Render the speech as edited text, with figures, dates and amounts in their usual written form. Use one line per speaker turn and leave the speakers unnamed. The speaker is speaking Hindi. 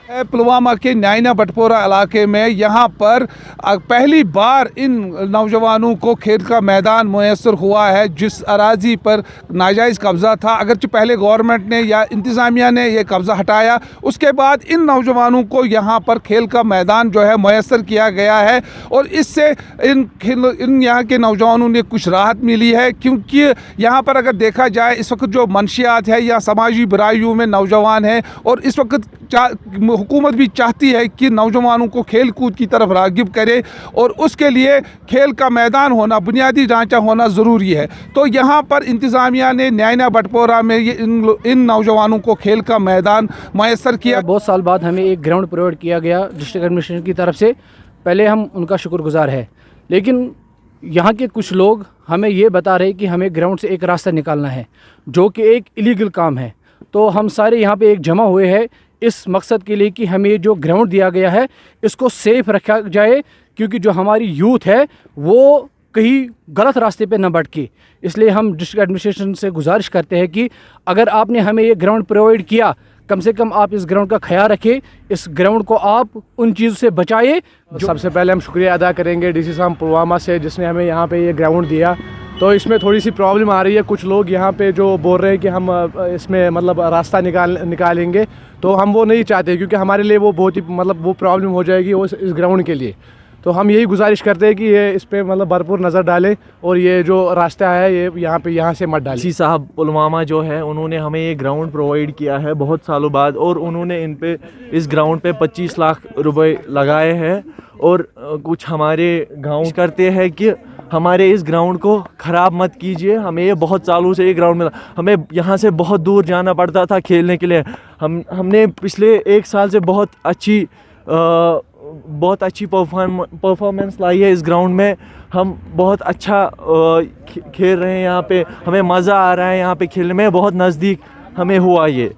पुलवामा के न्यायना बटपोरा इलाके में यहाँ पर पहली बार इन नौजवानों को खेल का मैदान मुयस्सर हुआ है, जिस अराजी पर नाजायज़ कब्ज़ा था। अगरचि पहले गवर्नमेंट ने या इंतज़ामिया ने यह कब्ज़ा हटाया, उसके बाद इन नौजवानों को यहाँ पर खेल का मैदान जो है मुयस्सर किया गया है और इससे इन यहाँ के नौजवानों ने कुछ राहत मिली है, क्योंकि यहाँ पर अगर देखा जाए इस वक्त जो मंशियात है या समाजी बुराइयों में नौजवान हैं और इस वक्त हुकूमत भी चाहती है कि नौजवानों को खेल कूद की तरफ राग़िब करे और उसके लिए खेल का मैदान होना, बुनियादी ढांचा होना ज़रूरी है। तो यहाँ पर इंतज़ामिया ने न्यायना बटपोरा में इन नौजवानों को खेल का मैदान मैसर किया।
बहुत साल बाद हमें एक ग्राउंड प्रोवाइड किया गया डिस्ट्रिक्ट एडमिनिस्ट्रेशन की तरफ से, पहले हम उनका शुक्रगुजार है। लेकिन यहाँ के कुछ लोग हमें ये बता रहे कि हमें ग्राउंड से एक रास्ता निकालना है, जो कि एक इलीगल काम है। तो हम सारे यहाँ पे एक जमा हुए हैं इस मकसद के लिए कि हमें जो ग्राउंड दिया गया है इसको सेफ रखा जाए, क्योंकि जो हमारी यूथ है वो कहीं गलत रास्ते पे न भटके। इसलिए हम डिस्ट्रिक्ट एडमिनिस्ट्रेशन से गुजारिश करते हैं कि अगर आपने हमें ये ग्राउंड प्रोवाइड किया, कम से कम आप इस ग्राउंड का ख्याल रखें, इस ग्राउंड को आप उन चीज़ों से बचाएं।
सबसे पहले हम शुक्रिया अदा करेंगे डीसी साहब पुलवामा से, जिसने हमें यहाँ पे ये ग्राउंड दिया। तो इसमें थोड़ी सी प्रॉब्लम आ रही है, कुछ लोग यहाँ पे जो बोल रहे हैं कि हम इसमें मतलब रास्ता निकालेंगे, तो हम वो नहीं चाहते, क्योंकि हमारे लिए वो बहुत ही मतलब वो प्रॉब्लम हो जाएगी वो इस ग्राउंड के लिए। तो हम यही गुजारिश करते हैं कि ये इस पर मतलब भरपूर नज़र डालें और ये जो रास्ता है ये यहाँ से मत डालें।
डीसी साहब पुलवामा जो है उन्होंने हमें ये ग्राउंड प्रोवाइड किया है बहुत सालों बाद, और उन्होंने इस ग्राउंड पे 25 लाख रुपए लगाए हैं। और कुछ हमारे गाँव करते हैं कि हमारे इस ग्राउंड को ख़राब मत कीजिए। हमें ये बहुत सालों से ये ग्राउंड मिला, हमें यहाँ से बहुत दूर जाना पड़ता था खेलने के लिए। हमने पिछले 1 साल से बहुत अच्छी परफॉर्मेंस लाई है इस ग्राउंड में। हम बहुत अच्छा खेल रहे हैं यहाँ पे, हमें मज़ा आ रहा है यहाँ पे खेलने में, बहुत नज़दीक हमें हुआ ये।